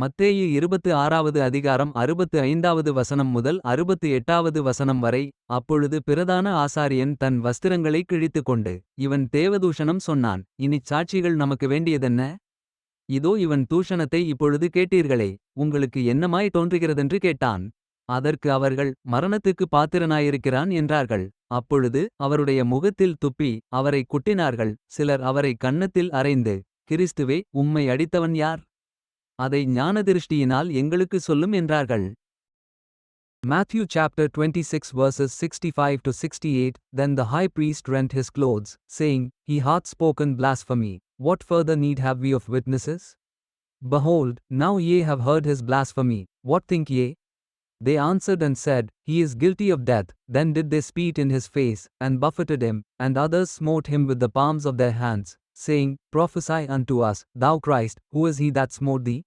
மத்தேயு 26வது அதிகாரம் 65வது வசனம் முதல் 68வது வசனம் வரை. அப்பொழுது பிரதான ஆசாரியன் தன் வஸ்திரங்களை கிழித்துக்கொண்டு, இவன் தேவதூஷணம் சொன்னான், இனிச் சாட்சிகள் நமக்கு வேண்டியதென்ன? இதோ இவன் தூஷணத்தை இப்பொழுது கேட்டீர்களே, உங்களுக்கு என்னமாய் தோன்றுகிறதென்று கேட்டான். அதற்கு அவர்கள், மரணத்துக்கு பாத்திரனாயிருக்கிறான் என்றார்கள். அப்பொழுது அவருடைய முகத்தில் துப்பி அவரைக் குட்டினார்கள். சிலர் அவரை கன்னத்தில் அறைந்து, கிறிஸ்துவே, உம்மை அடித்தவன் யார்? அதை ஞானதிருஷ்டியினால் எங்களுக்கு சொல்லும் என்றார்கள். Matthew chapter 26 verses 65 to 68. Then the high priest rent his clothes, saying, He hath spoken blasphemy. What further need have we of witnesses? Behold, now ye have heard his blasphemy. What think ye? They answered and said, He is guilty of death. Then did they spit in his face, and buffeted him, and others smote him with the palms of their hands, saying, Prophesy unto us, thou Christ, who is he that smote thee?